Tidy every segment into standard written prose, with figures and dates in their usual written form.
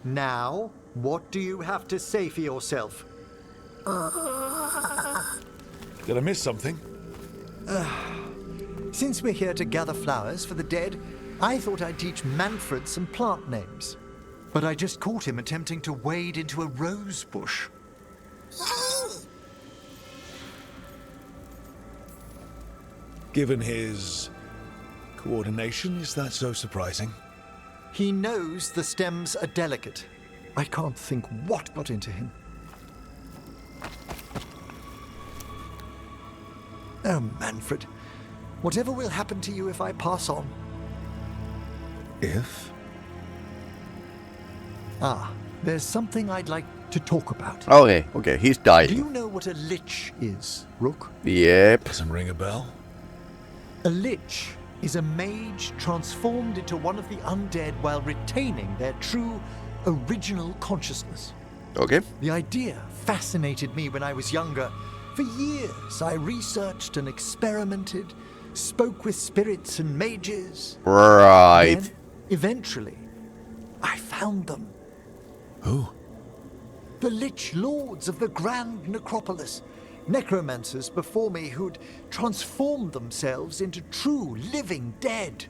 Now, what do you have to say for yourself? Did I miss something? Since we're here to gather flowers for the dead, I thought I'd teach Manfred some plant names. But I just caught him attempting to wade into a rose bush. Given his coordination, is that so surprising? He knows the stems are delicate. I can't think what got into him. Oh, Manfred. Whatever will happen to you if I pass on? If? There's something I'd like to talk about. Okay, he's dying. Do you know what a lich is, Rook? Yep. Doesn't ring a bell? A lich is a mage transformed into one of the undead while retaining their true, original consciousness. Okay. The idea fascinated me when I was younger. For years, I researched and experimented, spoke with spirits and mages. Right. Then, eventually, I found them. Who? The Lich Lords of the Grand Necropolis. Necromancers before me who'd transformed themselves into true living dead.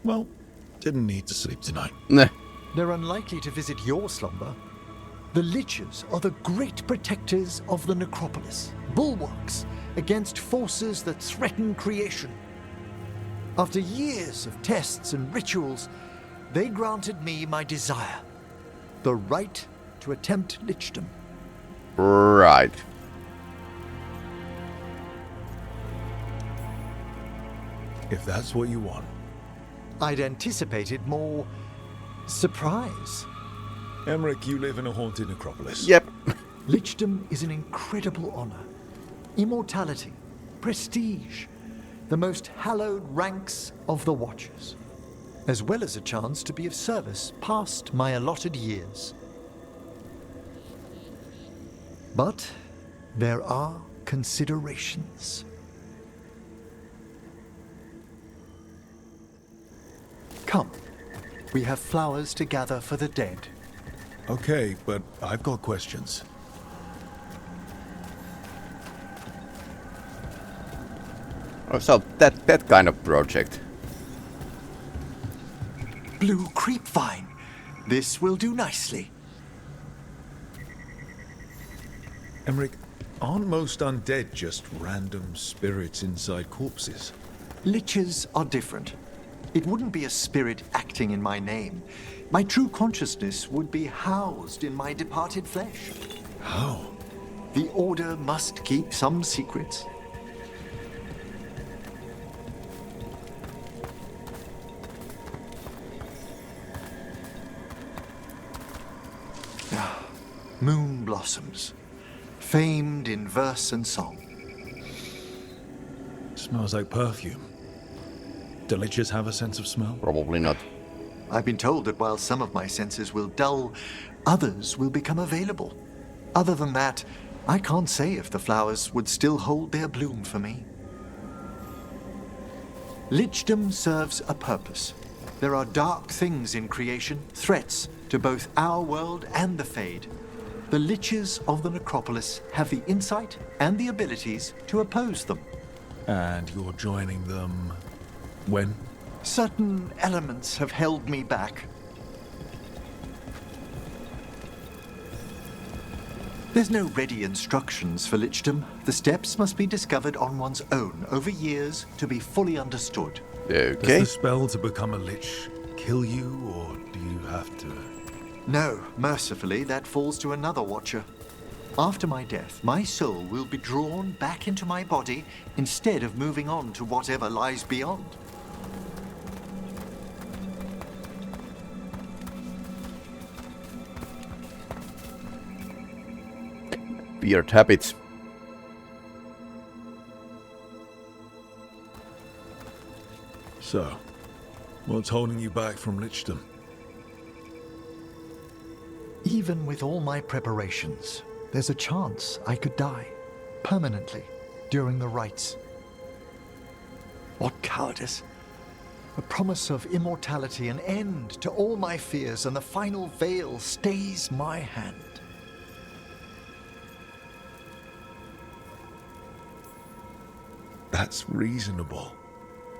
Well, didn't need to sleep tonight. Nah. They're unlikely to visit your slumber. The Liches are the great protectors of the Necropolis, bulwarks against forces that threaten creation. After years of tests and rituals, they granted me my desire, the right to attempt lichdom. Right. If that's what you want. I'd anticipated more surprise. Emmerich, you live in a haunted necropolis. Yep. Lichdom is an incredible honor. Immortality, prestige, the most hallowed ranks of the Watchers, as well as a chance to be of service past my allotted years. But there are considerations. Come, we have flowers to gather for the dead. Okay, but I've got questions. Oh, so that kind of project. Blue creepvine. This will do nicely. Emmerich, aren't most undead just random spirits inside corpses? Liches are different. It wouldn't be a spirit acting in my name. My true consciousness would be housed in my departed flesh. How? The Order must keep some secrets. Moon blossoms, famed in verse and song. Smells like perfume. Do liches have a sense of smell? Probably not. I've been told that while some of my senses will dull, others will become available. Other than that, I can't say if the flowers would still hold their bloom for me. Lichdom serves a purpose. There are dark things in creation, threats to both our world and the Fade. The Liches of the Necropolis have the insight and the abilities to oppose them. And you're joining them when? Certain elements have held me back. There's no ready instructions for lichdom. The steps must be discovered on one's own over years to be fully understood. Okay. Does the spell to become a lich kill you, or do you have to? No, mercifully, that falls to another Watcher. After my death, my soul will be drawn back into my body instead of moving on to whatever lies beyond. Weird habits. So, what's holding you back from lichdom? Even with all my preparations, there's a chance I could die permanently during the rites. What cowardice! A promise of immortality, an end to all my fears, and the final veil stays my hand. That's reasonable.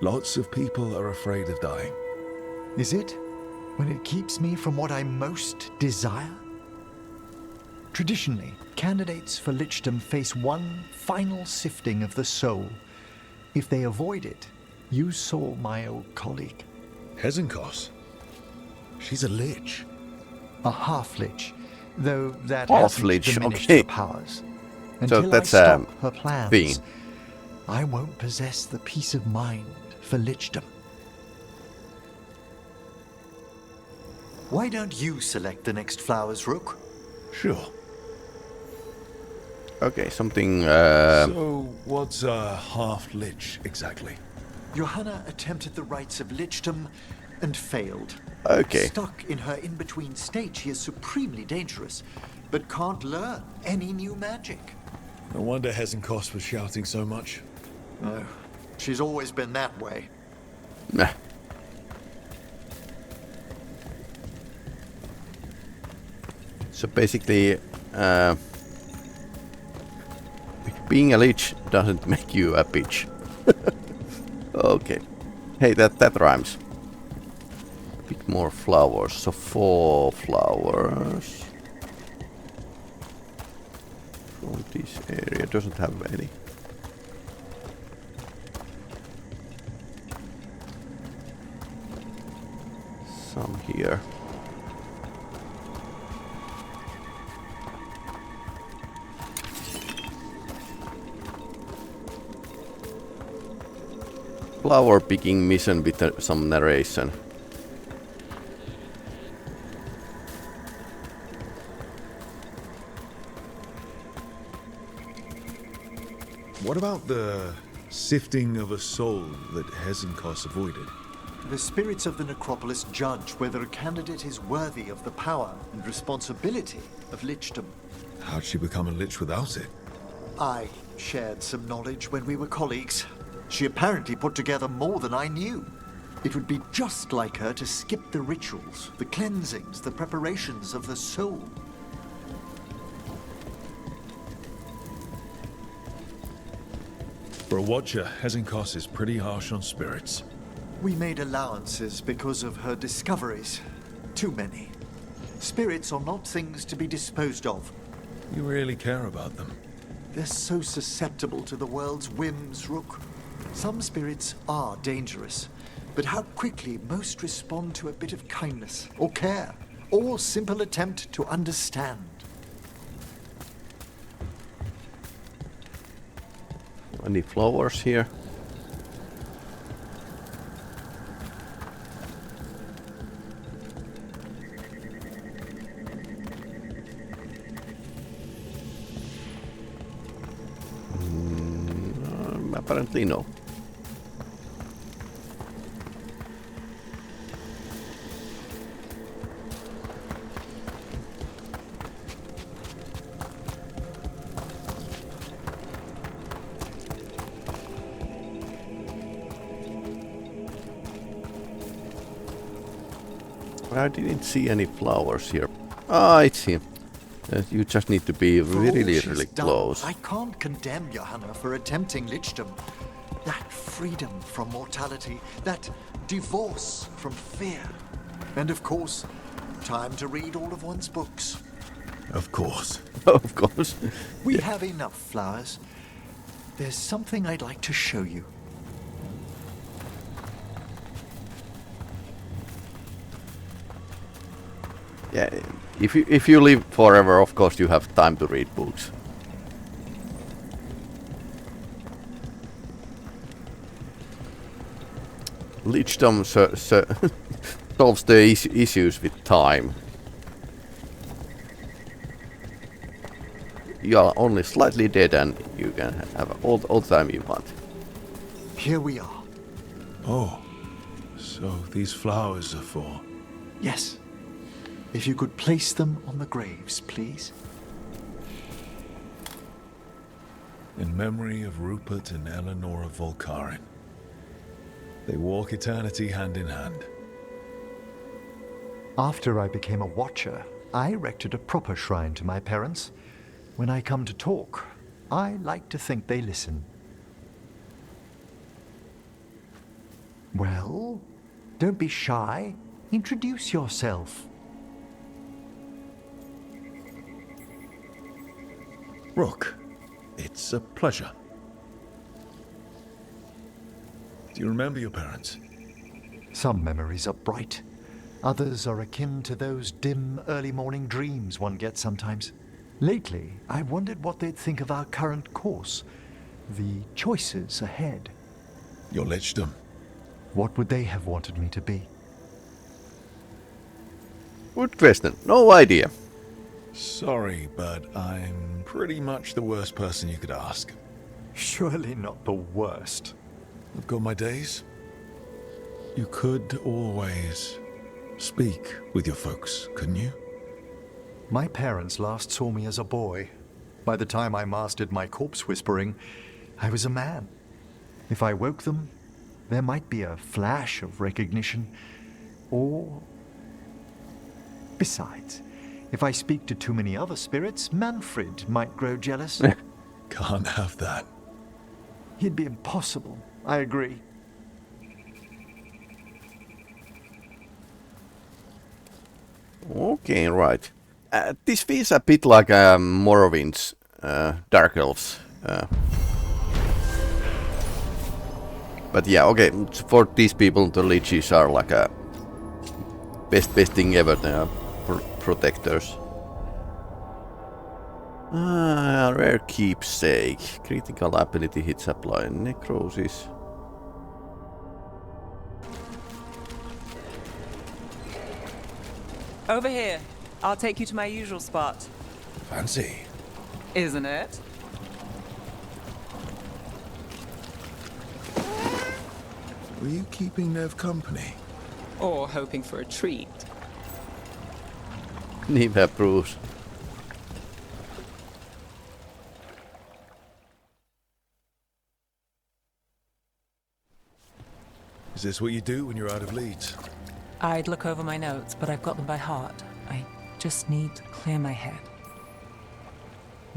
Lots of people are afraid of dying. Is it? When it keeps me from what I most desire? Traditionally, candidates for lichdom face one final sifting of the soul. If they avoid it, you saw my old colleague. Hezenkos? She's a lich. A half-lich, though that Half-lich, hasn't diminished okay. her powers. Until that's I stop her plans, thing. I won't possess the peace of mind for lichdom. Why don't you select the next flowers, Rook? Sure. Okay, something... So, what's a half-lich exactly? Johanna attempted the rites of lichdom and failed. Okay. Stuck in her in-between state, she is supremely dangerous, but can't learn any new magic. No wonder Hezenkos was shouting so much. No, she's always been that way. Nah. So basically, being a lich doesn't make you a bitch. Okay. Hey, that rhymes. Pick more flowers. So 4 flowers. From this area doesn't have any. Some here. Flower picking mission with some narration. What about the sifting of a soul that Hezenkos avoided? The spirits of the necropolis judge whether a candidate is worthy of the power and responsibility of lichdom. How'd she become a lich without it? I shared some knowledge when we were colleagues. She apparently put together more than I knew. It would be just like her to skip the rituals, the cleansings, the preparations of the soul. For a watcher, Hezenkos is pretty harsh on spirits. We made allowances because of her discoveries. Too many. Spirits are not things to be disposed of. You really care about them. They're so susceptible to the world's whims, Rook. Some spirits are dangerous, but how quickly most respond to a bit of kindness, or care, or simple attempt to understand. Any flowers here? Apparently no. I didn't see any flowers here. Ah, it's here. You just need to be really close. I can't condemn Johanna for attempting lichdom. That freedom from mortality, that divorce from fear. And of course, time to read all of one's books. Of course. Of course. We have enough flowers. There's something I'd like to show you. Yeah, if you live forever, of course you have time to read books. Lichdom solves the issues with time. You are only slightly dead and you can have all the time you want. Here we are. Oh, so these flowers are for... Yes. If you could place them on the graves, please. In memory of Rupert and Eleanor of Volkaren. They walk eternity hand in hand. After I became a watcher, I erected a proper shrine to my parents. When I come to talk, I like to think they listen. Well, don't be shy. Introduce yourself. Rook, it's a pleasure. Do you remember your parents? Some memories are bright. Others are akin to those dim early morning dreams one gets sometimes. Lately, I wondered what they'd think of our current course, the choices ahead. Your lichdom. What would they have wanted me to be? Good question. No idea. Sorry, but I'm pretty much the worst person you could ask. Surely not the worst. I've got my days. You could always speak with your folks, couldn't you? My parents last saw me as a boy. By the time I mastered my corpse whispering, I was a man. If I woke them, there might be a flash of recognition, or... Besides, if I speak to too many other spirits, Manfred might grow jealous. Can't have that. He'd be impossible, I agree. Okay, right. This feels a bit like Morrowind's Dark Elves. But yeah, okay, for these people, the liches are like a best thing ever. They are protectors. Rare keepsake. Critical ability hits apply. Necrosis. Over here. I'll take you to my usual spot. Fancy. Isn't it? Were you keeping Neve company? Or hoping for a treat. Neve approves. Is this what you do when you're out of leads? I'd look over my notes, but I've got them by heart. I just need to clear my head.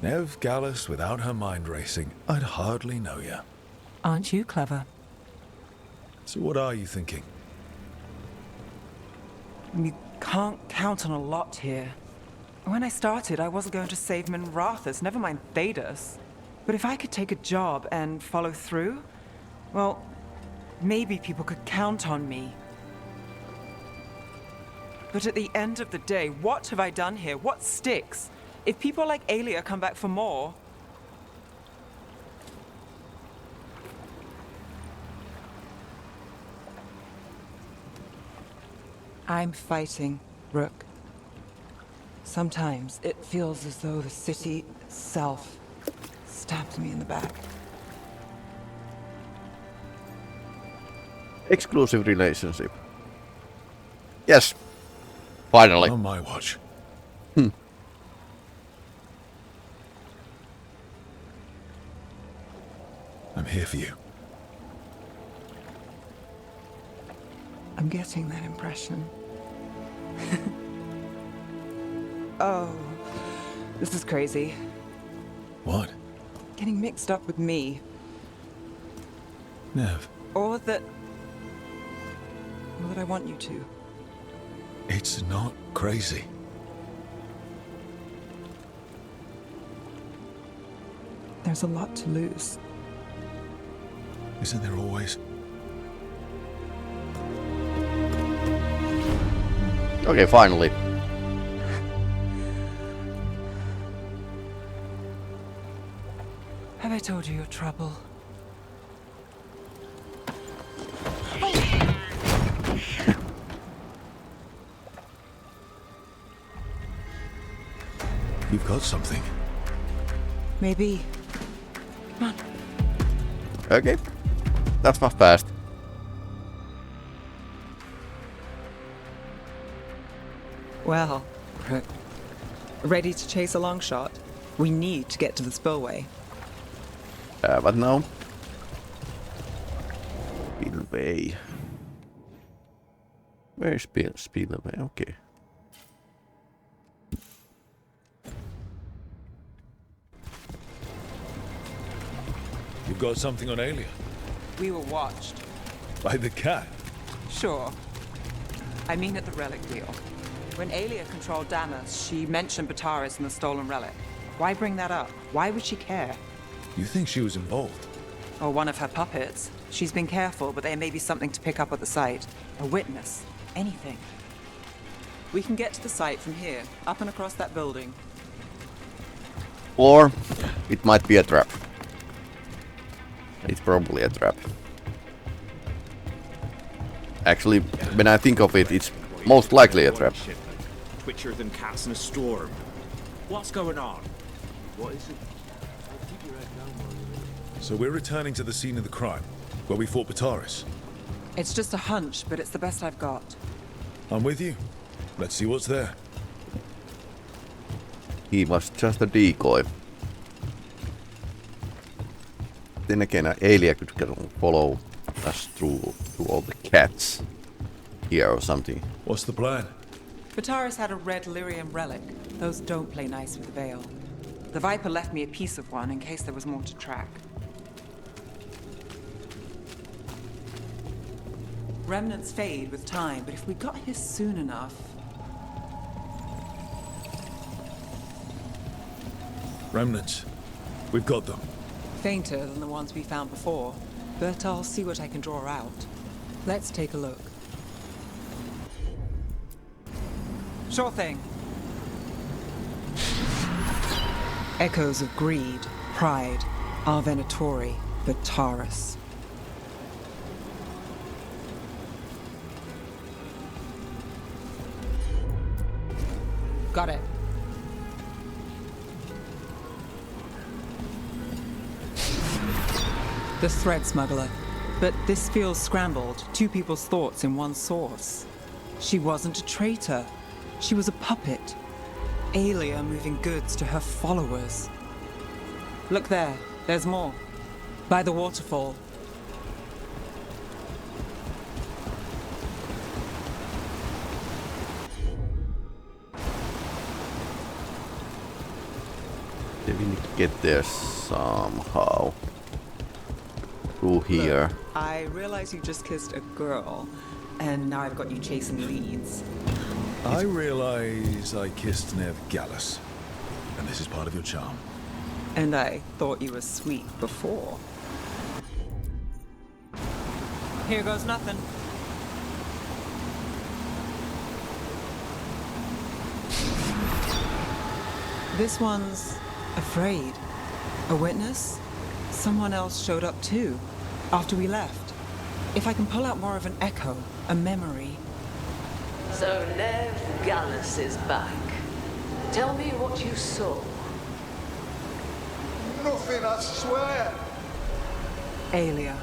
Neve Gallus without her mind racing. I'd hardly know you. Aren't you clever? So what are you thinking? You can't count on a lot here. When I started, I wasn't going to save Minrathus, never mind Thedas. But if I could take a job and follow through, well, maybe people could count on me. But at the end of the day, what have I done here? What sticks? If people like Aelia come back for more... I'm fighting, Rook. Sometimes it feels as though the city itself stabbed me in the back. Exclusive relationship. Yes. Finally. On my watch. I'm here for you. I'm getting that impression. Oh, this is crazy. What? Getting mixed up with me. Neve, Or that I want you to. it's not crazy. There's a lot to lose. Isn't there always? Okay, finally. Have I told you your trouble? You've got something. Maybe. Come on. Okay. That's not fast. Well, ready to chase a long shot? We need to get to the spillway. But no. Spillway. Where is Spillway? Okay. You've got something on Aelia? We were watched. By the cat? Sure. I mean at the relic deal. When Aelia controlled Damas, she mentioned Bataris and the stolen relic. Why bring that up? Why would she care? You think she was involved? Or one of her puppets. She's been careful, but there may be something to pick up at the site. A witness. Anything. We can get to the site from here, up and across that building. Or it might be a trap. It's probably a trap. Actually, when I think of it, it's most likely a trap. Twitcher than cats in a storm. What's going on? What is it? So we're returning to the scene of the crime, where we fought Bataris. It's just a hunch, but it's the best I've got. I'm with you. Let's see what's there. He was just a decoy. Then again, Aelia could follow us through all the cats here or something. What's the plan? Bataris had a red lyrium relic. Those don't play nice with the Veil. The Viper left me a piece of one in case there was more to track. Remnants fade with time, but if we got here soon enough... Remnants. We've got them. Fainter than the ones we found before, but I'll see what I can draw out. Let's take a look. Sure thing. Echoes of greed, pride, our Venatori, Bataris. Got it. The thread smuggler. But this feels scrambled. Two people's thoughts in one source. She wasn't a traitor. She was a puppet. Aelia moving goods to her followers. Look there. There's more. By the waterfall. We need to get there somehow. Through here. Look, I realize you just kissed a girl, and now I've got you chasing leads. I realize I kissed Neve Gallus, and this is part of your charm. And I thought you were sweet before. Here goes nothing. This one's afraid. A witness? Someone else showed up too, after we left. If I can pull out more of an echo, a memory. So Neve Gallus is back. Tell me what you saw. Nothing, I swear. Aelia.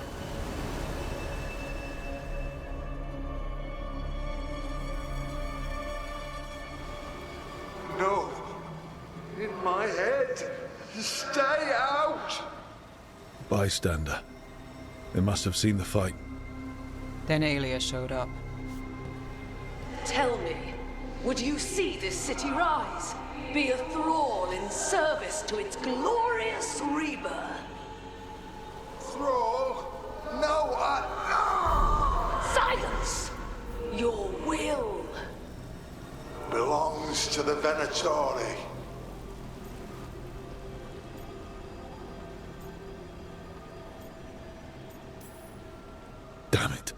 No. In my head. Stay out. Bystander. They must have seen the fight. Then Aelia showed up. Tell me, would you see this city rise? Be a thrall in service to its glorious rebirth? Thrall? No, Silence! Your will belongs to the Venatori. Damn it.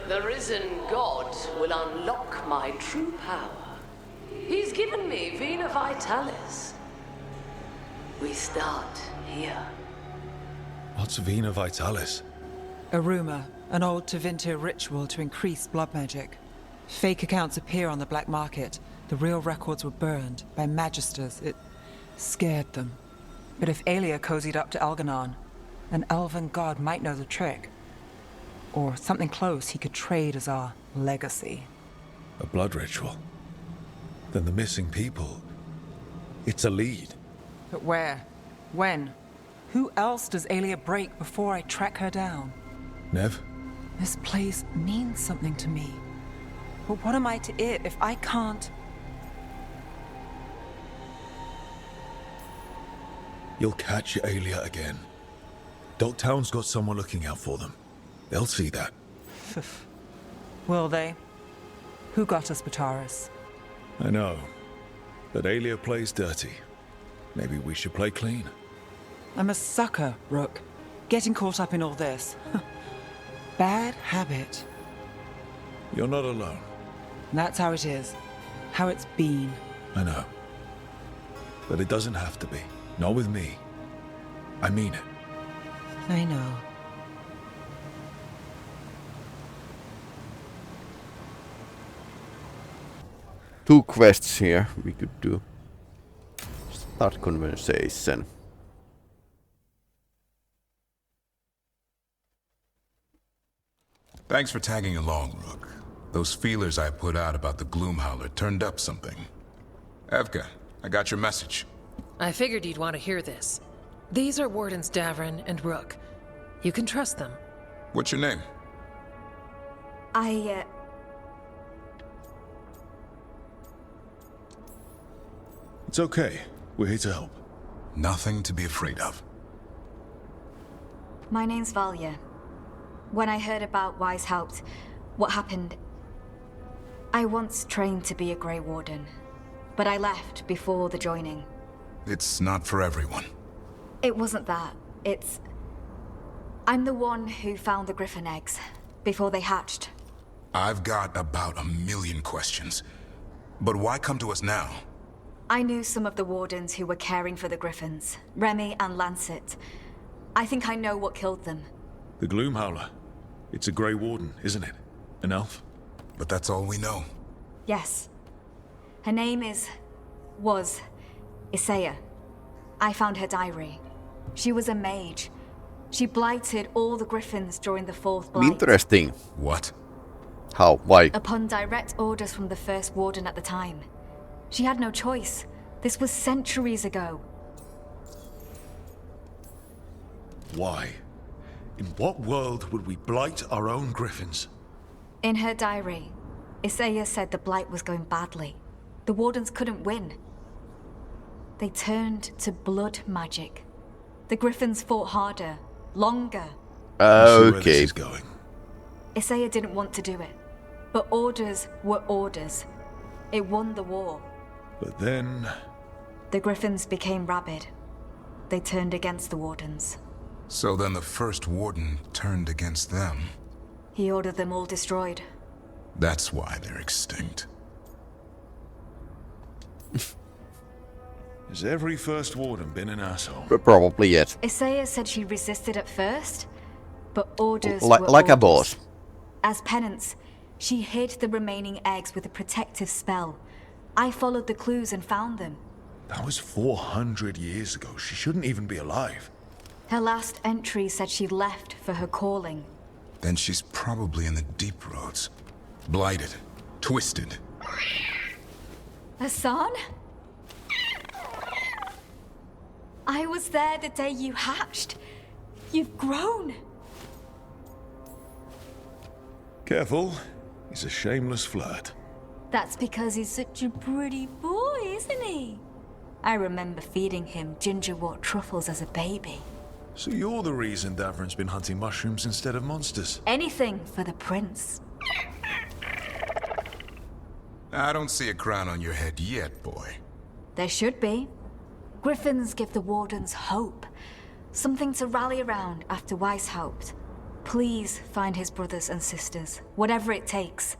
The risen god will unlock my true power. He's given me Vena Vitalis. We start here. What's Vena Vitalis? A rumor, an old Tevinter ritual to increase blood magic. Fake accounts appear on the black market. The real records were burned by magisters. It scared them. But if Aelia cozied up to Algernon, an elven god might know the trick. Or something close he could trade as our legacy. A blood ritual. Then the missing people. It's a lead. But where? When? Who else does Aelia break before I track her down? Neve? This place means something to me. But what am I to it if I can't? You'll catch Aelia again. Dogtown's got someone looking out for them. They'll see that. Will they? Who got us Bataris? I know. But Aelia plays dirty. Maybe we should play clean. I'm a sucker, Rook. Getting caught up in all this. Bad habit. You're not alone. That's how it is. How it's been. I know. But it doesn't have to be. Not with me. I mean it. I know. Two quests here we could do. Start conversation. Thanks for tagging along, Rook. Those feelers I put out about the Gloomhowler turned up something. Evka, I got your message. I figured you'd want to hear this. These are Wardens Davrin and Rook. You can trust them. What's your name? It's okay. We're here to help. Nothing to be afraid of. My name's Valya. When I heard about Weishaupt, what happened... I once trained to be a Grey Warden, but I left before the joining. It's not for everyone. It wasn't that. It's... I'm the one who found the Griffin eggs, before they hatched. I've got about 1,000,000 questions. But why come to us now? I knew some of the Wardens who were caring for the Griffins, Remy and Lancet. I think I know what killed them. The Gloomhowler. It's a Grey Warden, isn't it? An elf? But that's all we know. Yes. Her name was Isaiah. I found her diary. She was a mage. She blighted all the Griffins during the Fourth Blight. Interesting. What? How? Why? Upon direct orders from the First Warden at the time. She had no choice. This was centuries ago. Why? In what world would we blight our own Griffins? In her diary, Isaiah said the Blight was going badly. The Wardens couldn't win. They turned to blood magic. The Griffins fought harder, longer. Where this Okay. is going. Isaiah didn't want to do it. But orders were orders. It won the war. But then... The Griffins became rabid. They turned against the Wardens. So then the First Warden turned against them. He ordered them all destroyed. That's why they're extinct. Has every First Warden been an asshole? Probably yet. Isaiah said she resisted at first, but orders Like were a orders. boss. As penance, she hid the remaining eggs with a protective spell. I followed the clues and found them. That was 400 years ago. She shouldn't even be alive. Her last entry said she left for her calling. Then she's probably in the deep roads. Blighted. Twisted. Hassan? I was there the day you hatched. You've grown. Careful. He's a shameless flirt. That's because he's such a pretty boy, isn't he? I remember feeding him gingerwort truffles as a baby. So you're the reason Davrin's been hunting mushrooms instead of monsters? Anything for the prince. I don't see a crown on your head yet, boy. There should be. Griffins give the Wardens hope. Something to rally around after Weishaupt. Please find his brothers and sisters, whatever it takes.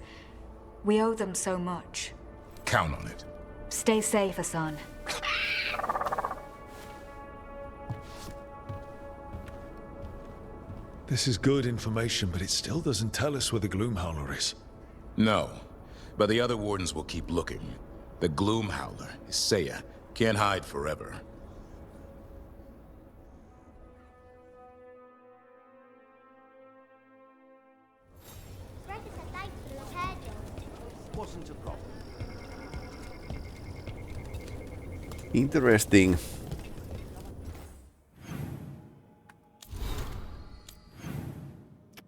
We owe them so much. Count on it. Stay safe, Hassan. This is good information, but it still doesn't tell us where the Gloomhowler is. No, but the other Wardens will keep looking. The Gloomhowler, Isaiah, can't hide forever. Interesting.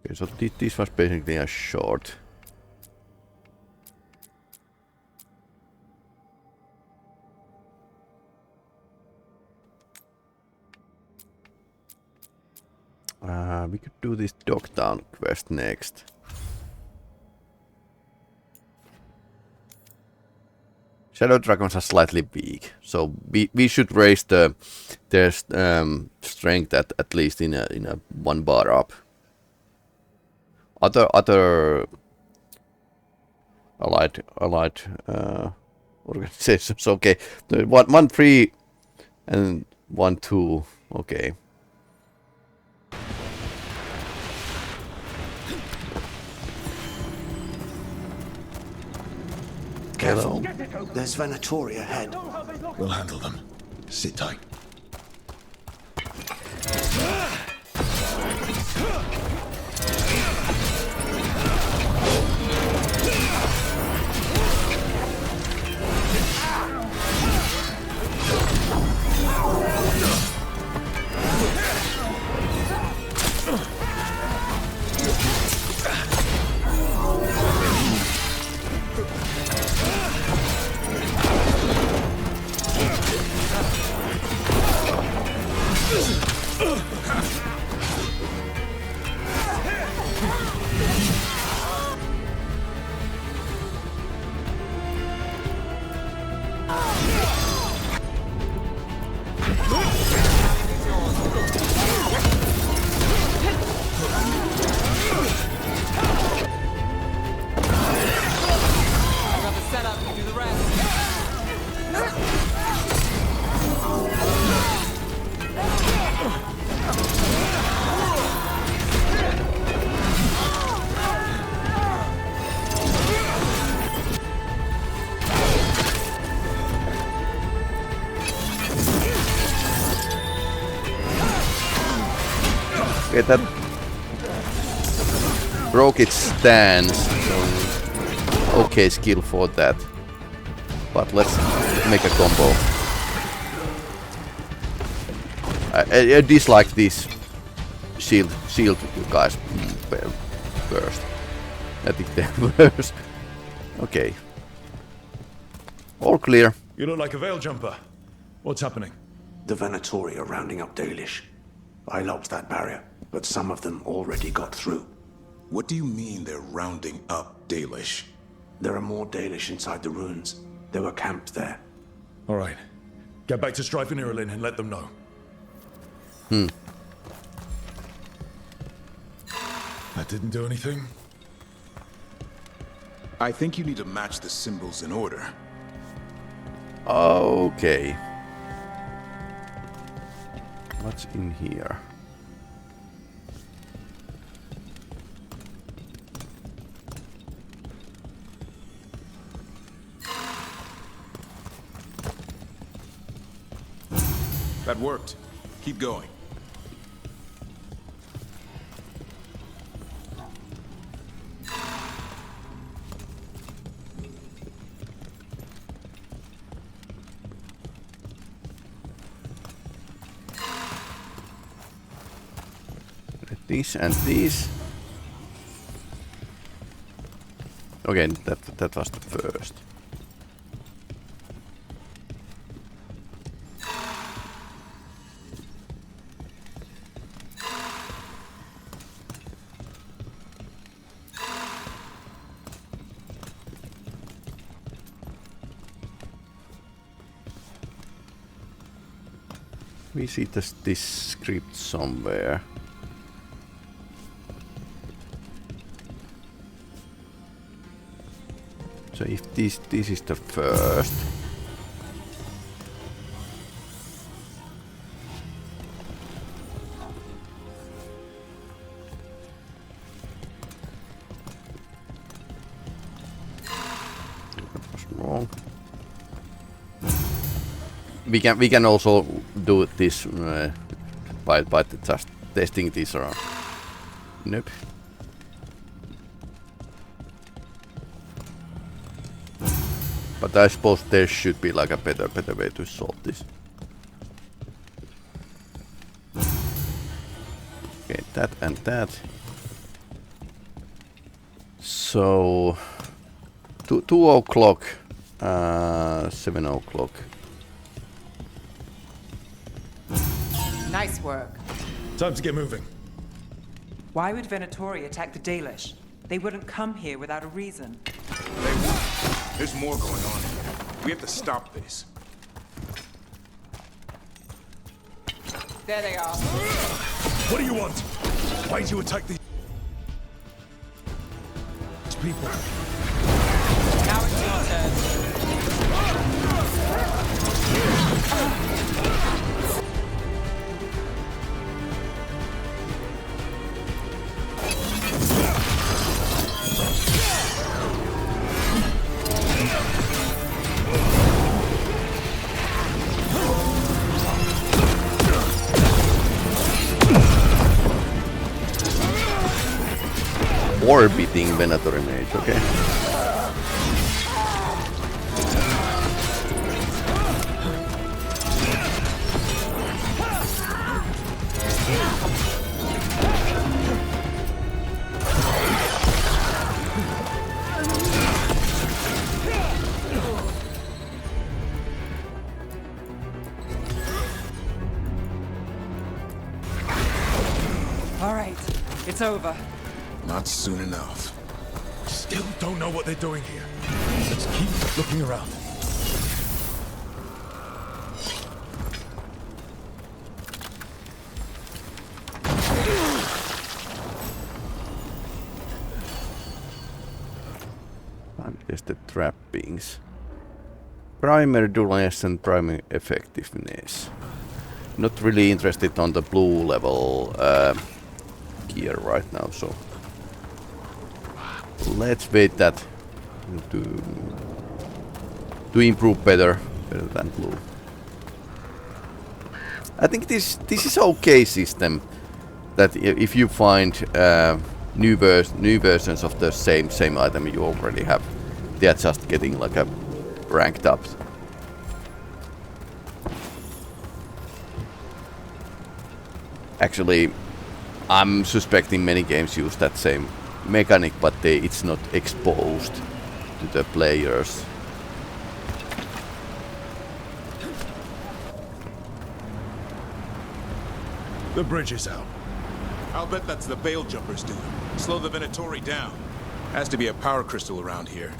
Okay, so this was basically a short. We could do this Dogtown quest next. Shadow dragons are slightly weak, so we should raise their strength at least in a 1 bar up. Other allied organizations, okay. 1 3 and 1 2, okay. Careful. There's Venatori ahead. We'll handle them. Sit tight. Okay, that broke its stance, so okay skill for that. But let's make a combo. I dislike this shield guys first. I think they're worse. Okay. All clear. You look like a veil jumper. What's happening? The Venatori are rounding up Dalish. I locked that barrier, but some of them already got through. What do you mean they're rounding up Dalish? There are more Dalish inside the ruins. They were camped there. All right. Get back to Strife and Irulan and let them know. That didn't do anything? I think you need to match the symbols in order. Okay. What's in here? That worked. Keep going. This and this. Okay, that was the first. We see this script somewhere. So if this is the first. That was wrong. We can also do this by just testing this around. Nope. But I suppose there should be like a better way to solve this. Okay, that and that. So 2 o'clock, 7 o'clock. Nice work. Time to get moving. Why would Venatori attack the Dalish? They wouldn't come here without a reason. There's more going on here. We have to stop this. There they are. What do you want? Why did you attack these people? Now it's your turn. Orbiting Venatori Mage, okay. All right, it's over. Not soon enough. Still don't know what they're doing here. Let's keep looking around. Untested trappings. Primary durance and primary effectiveness. Not really interested on the blue level gear right now, so let's wait that to improve better than blue. I think this is okay system that if you find new versions of the same item you already have, they are just getting like a ranked up. Actually, I'm suspecting many games use that same mechanic, but it's not exposed to the players. The bridge is out. I'll bet that's the Bale Jumpers doing. Slow the Venatori down. Has to be a power crystal around here.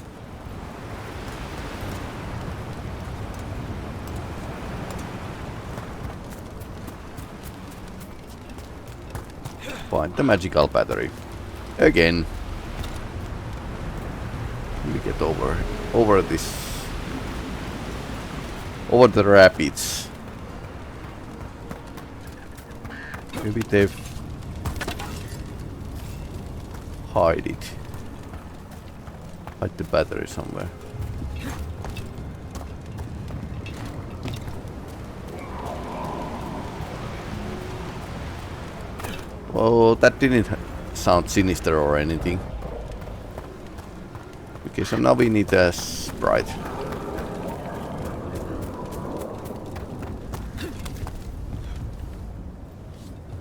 Find the magical battery. Again. We get over the rapids. Maybe they've hide the battery somewhere. Oh, that didn't sound sinister or anything. Okay, so now we need a sprite.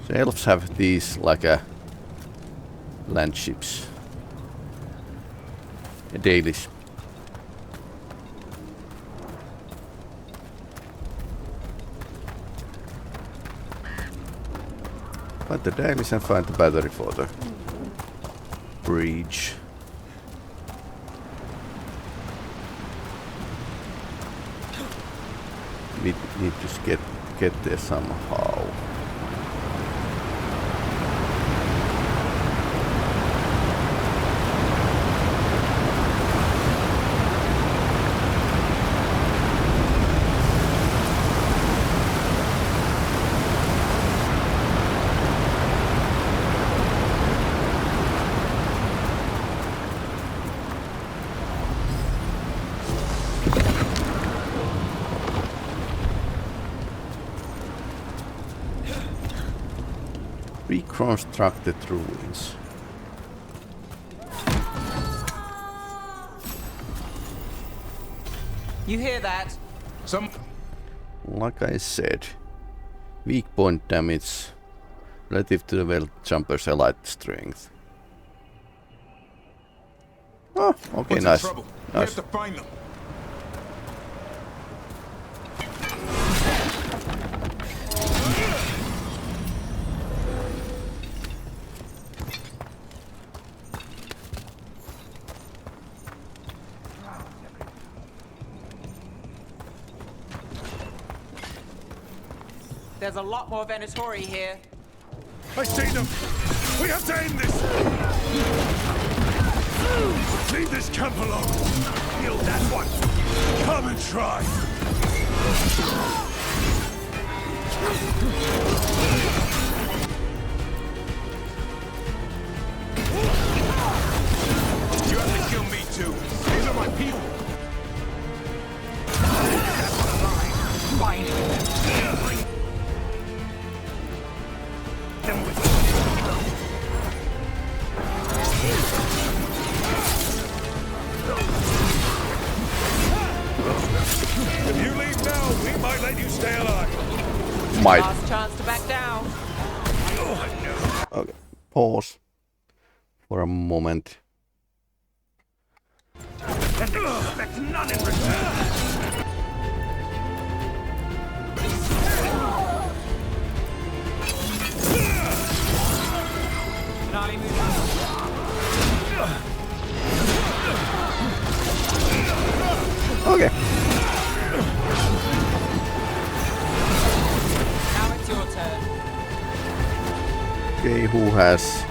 So elves have these like a land ships. A Dalish. Find the Dalish and find the battery for the bridge. Need to get there somehow. Reconstructed ruins. You hear that? Like I said, weak point damage relative to the well jumper's allied strength. Oh, okay, What's nice. the trouble? We Nice. have to find them. There's a lot more Venatori here. I see them! We have to end this! Leave this camp alone! Kill that one! Come and try! You have to kill me too. These are my people. If you leave now, we might let you stay alive! Might. Last chance to back down. Okay. Pause. For a moment. And expect none in return! Finale move. Okay. Now it's your turn. Okay, who has...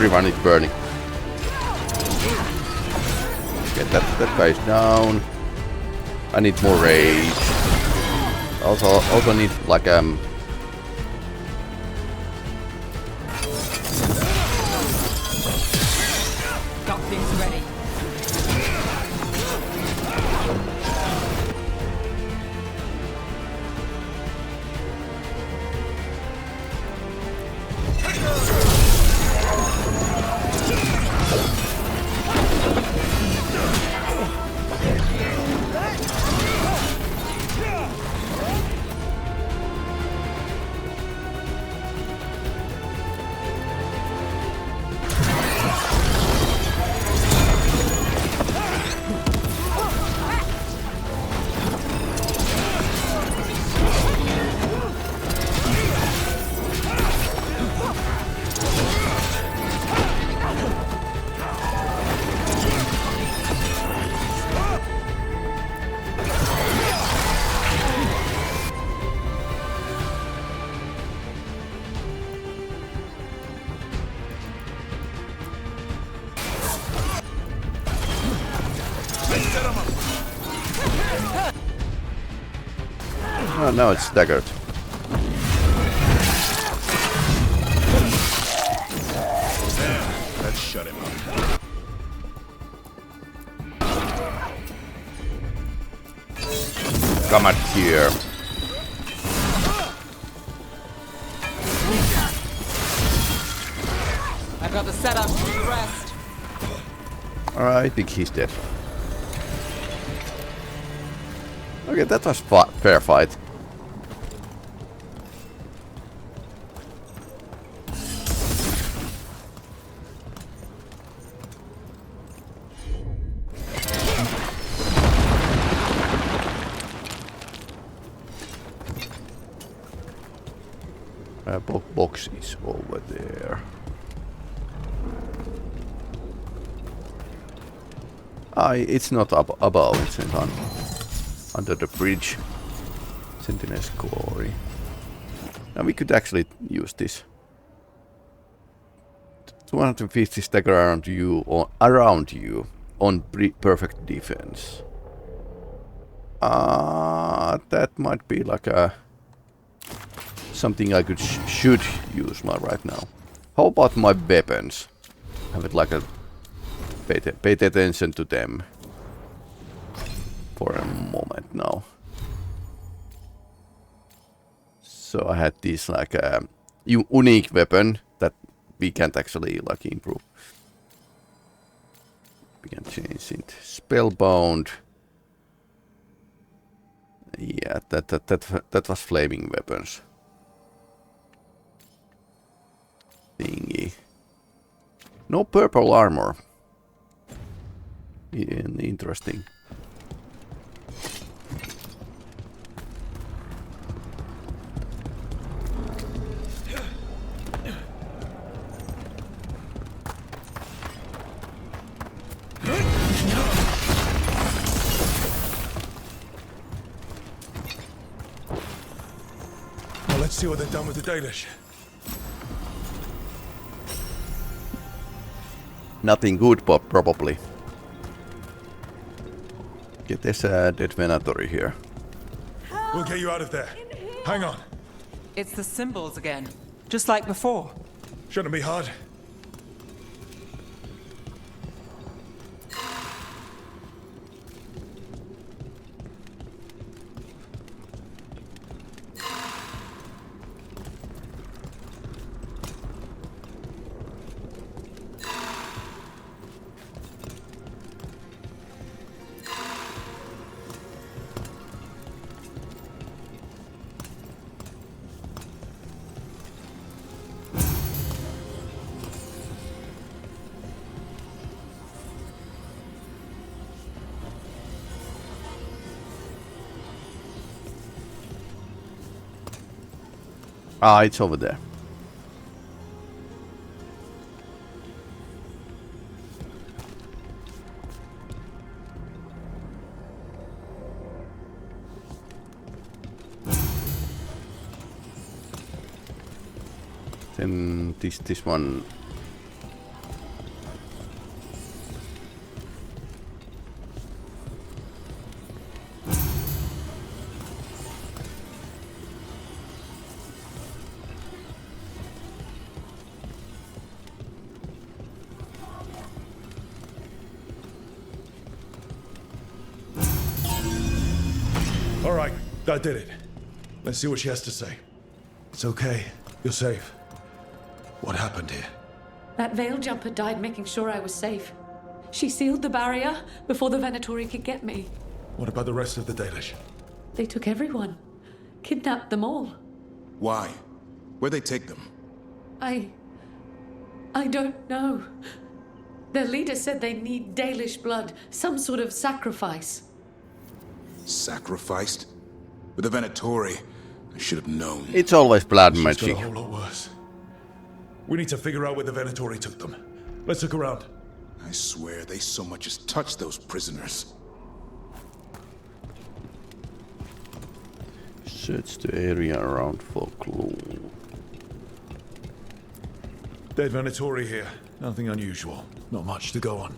Everyone is burning. Get that guy's down. I need more rage. Also need like Got things ready. oh, now it's staggered. Let's shut him up. Come at here. I've got the setup to do the rest. Alright, I think he's dead. Okay, that was fair fight. Box is over there. It's not up above, it's under the bridge. Sentinel's glory. Now we could actually use this. 250 stagger around you on perfect defense. That might be like a something I could should use right now. How about my weapons? Have it like a pay attention to them for a moment now. So I had this like a unique weapon that we can't actually like improve. We can change it. Spellbound. Yeah, that was flaming weapons. Thingy. No purple armor. Interesting. Let's see what they've done with the Dalish. Nothing good, but probably. Get this dead Venatori here. We'll get you out of there. Hang on. It's the symbols again, just like before. Shouldn't be hard. Ah, it's over there. Then this one. All right, that did it. Let's see what she has to say. It's okay. You're safe. What happened here? That veil jumper died making sure I was safe. She sealed the barrier before the Venatori could get me. What about the rest of the Dalish? They took everyone. Kidnapped them all. Why? Where'd they take them? I don't know. Their leader said they need Dalish blood, some sort of sacrifice. Sacrificed? With the Venatori, I should have known. It's always blood She's magic. got a whole lot worse. We need to figure out where the Venatori took them. Let's look around. I swear they so much as touched those prisoners. Search the area around for clue. Dead Venatori here. Nothing unusual. Not much to go on.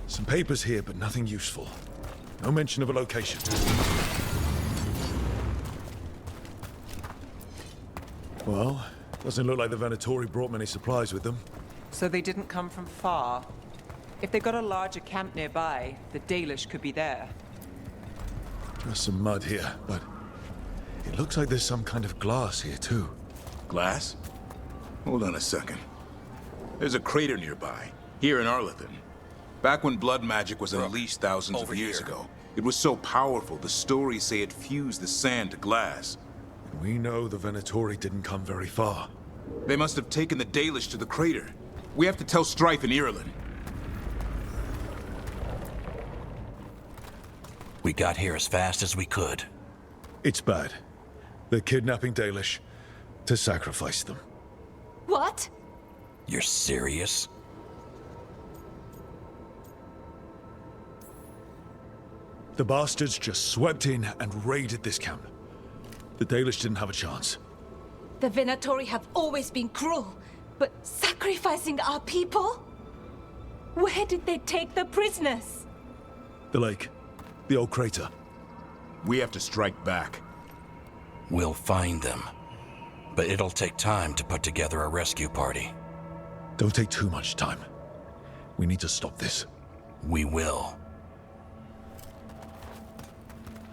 Some papers here, but nothing useful. No mention of a location. Well, doesn't look like the Venatori brought many supplies with them. So they didn't come from far. If they got a larger camp nearby, the Dalish could be there. Just some mud here, but it looks like there's some kind of glass here too. Glass? Hold on a second. There's a crater nearby, here in Arlethan. Back when blood magic was unleashed thousands of years ago, it was so powerful the stories say it fused the sand to glass. And we know the Venatori didn't come very far. They must have taken the Dalish to the crater. We have to tell Strife in Ireland. We got here as fast as we could. It's bad. They're kidnapping Dalish to sacrifice them. What? You're serious? The bastards just swept in and raided this camp. The Dalish didn't have a chance. The Venatori have always been cruel, but sacrificing our people? Where did they take the prisoners? The lake. The old crater. We have to strike back. We'll find them. But it'll take time to put together a rescue party. Don't take too much time. We need to stop this. We will.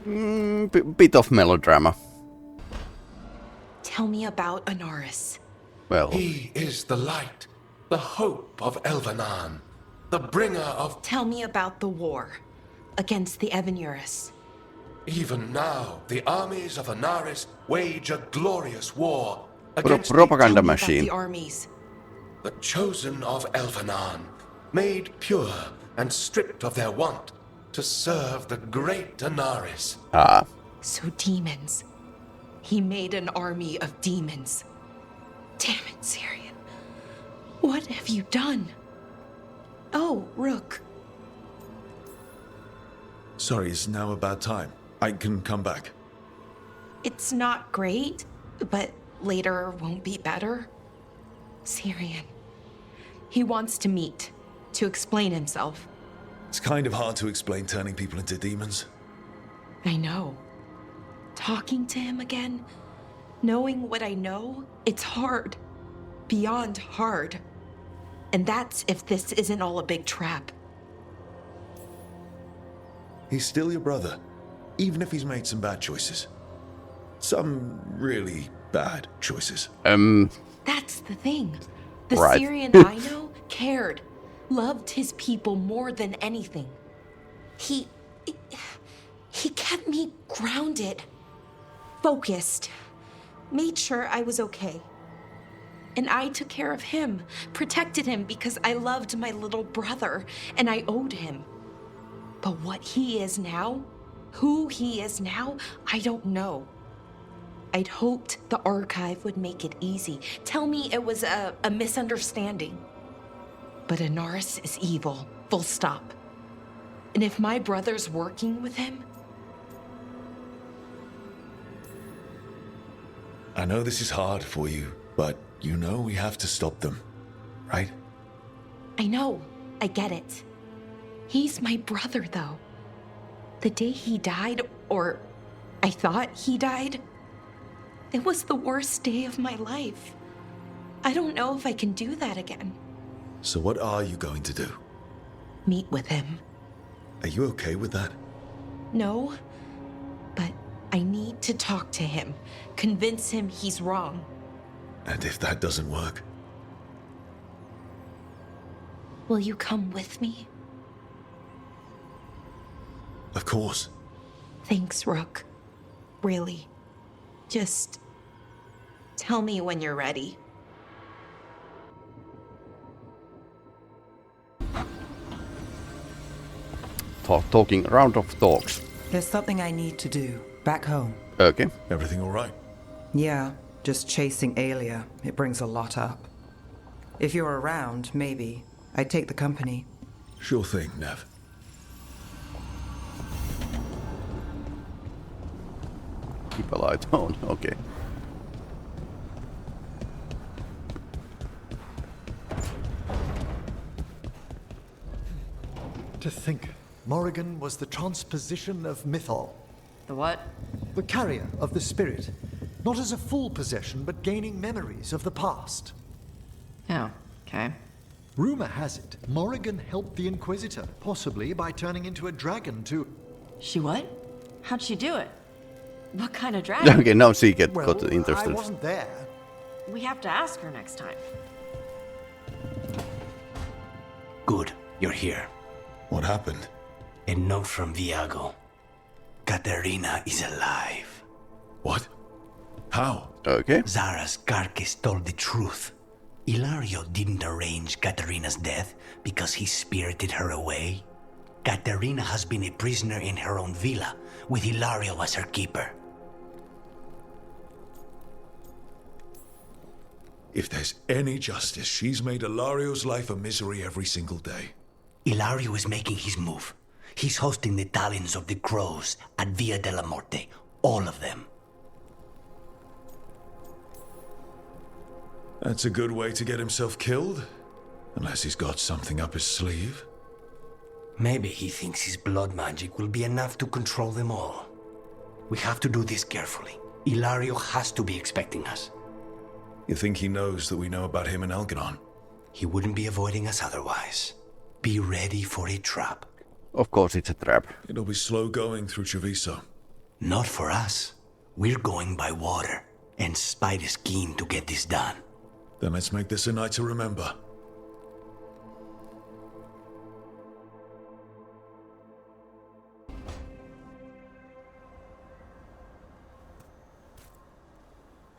Bit of melodrama. Tell me about Anaris. Well, he is the light, the hope of Elvenan, the bringer of... Tell me about the war against the Evenuris. Even now, the armies of Anaris wage a glorious war against propaganda the... machine. The armies. The chosen of Elvenan, made pure and stripped of their want to serve the great Anaris. Ah. So demons. He made an army of demons. Damn it, Syrian. What have you done? Oh, Rook. Sorry, it's now a bad time. I can come back. It's not great, but later won't be better. Syrian. He wants to meet, to explain himself. It's kind of hard to explain turning people into demons. I know. Talking to him again, knowing what I know, it's hard. Beyond hard. And that's if this isn't all a big trap. He's still your brother, even if he's made some bad choices. Some really bad choices. That's the thing. The right. Syrian I know cared, loved his people more than anything. He kept me grounded, focused, made sure I was okay. And I took care of him, protected him because I loved my little brother and I owed him. But what he is now, who he is now, I don't know. I'd hoped the archive would make it easy. Tell me it was a misunderstanding. But Anaris is evil, full stop. And if my brother's working with him... I know this is hard for you, but you know we have to stop them, right? I know, I get it. He's my brother, though. The day he died, or I thought he died, it was the worst day of my life. I don't know if I can do that again. So what are you going to do? Meet with him. Are you okay with that? No, but I need to talk to him, convince him he's wrong. And if that doesn't work? Will you come with me? Of course. Thanks, Rook. Really. Just tell me when you're ready. Talking round of talks. There's something I need to do back home. Okay. Everything all right? Yeah, just chasing Aelia. It brings a lot up. If you're around, maybe I'd take the company. Sure thing, Neve. Keep a light on, okay. To think, Morrigan was the transposition of Mythol. The what? The carrier of the spirit. Not as a full possession, but gaining memories of the past. Oh, okay. Rumor has it, Morrigan helped the Inquisitor, possibly by turning into a dragon to... She what? How'd she do it? What kind of dragon? Okay, now she got I interested. wasn't there. We have to ask her next time. Good, you're here. What happened? A note from Viago. Katerina is alive. What? How? Okay. Zara's carcass told the truth. Ilario didn't arrange Katerina's death because he spirited her away. Katerina has been a prisoner in her own villa, with Ilario as her keeper. If there's any justice, she's made Ilario's life a misery every single day. Ilario is making his move. He's hosting the talons of the crows at Via della Morte. All of them. That's a good way to get himself killed. Unless he's got something up his sleeve. Maybe he thinks his blood magic will be enough to control them all. We have to do this carefully. Ilario has to be expecting us. You think he knows that we know about him and Elganon? He wouldn't be avoiding us otherwise. Be ready for a trap. Of course it's a trap. It'll be slow going through Treviso. Not for us. We're going by water, and Spite is keen to get this done. Then let's make this a night to remember.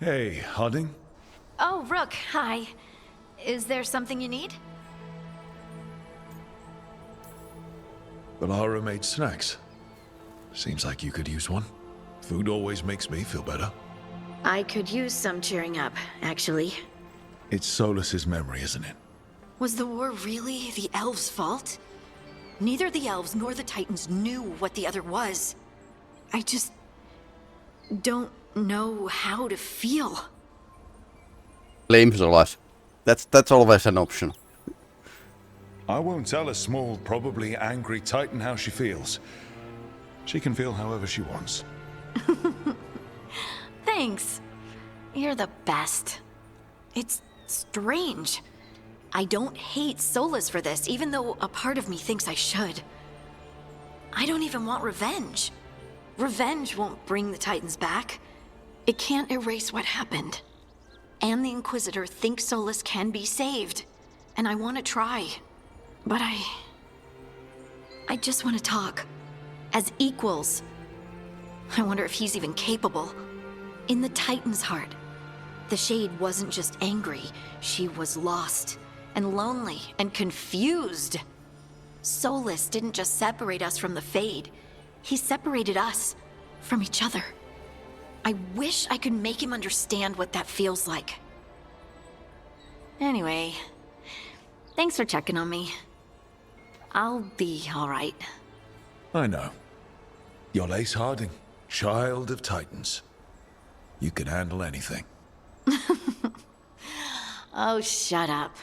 Hey, Harding? Oh, Rook, hi. Is there something you need? Valara made snacks. Seems like you could use one. Food always makes me feel better. I could use some cheering up, actually. It's Solas's memory, isn't it? Was the war really the elves' fault? Neither the elves nor the Titans knew what the other was. I just don't know how to feel. Blame Solas. That's always an option. I won't tell a small, probably angry Titan how she feels. She can feel however she wants. Thanks. You're the best. It's strange. I don't hate Solas for this, even though a part of me thinks I should. I don't even want revenge. Revenge won't bring the Titans back. It can't erase what happened. And the Inquisitor thinks Solas can be saved. And I want to try. But I just want to talk. As equals. I wonder if he's even capable. In the Titan's heart, the Shade wasn't just angry. She was lost, and lonely, and confused. Solas didn't just separate us from the Fade. He separated us from each other. I wish I could make him understand what that feels like. Anyway, thanks for checking on me. I'll be all right. I know. You're Ace Harding, child of Titans. You can handle anything. Oh, shut up.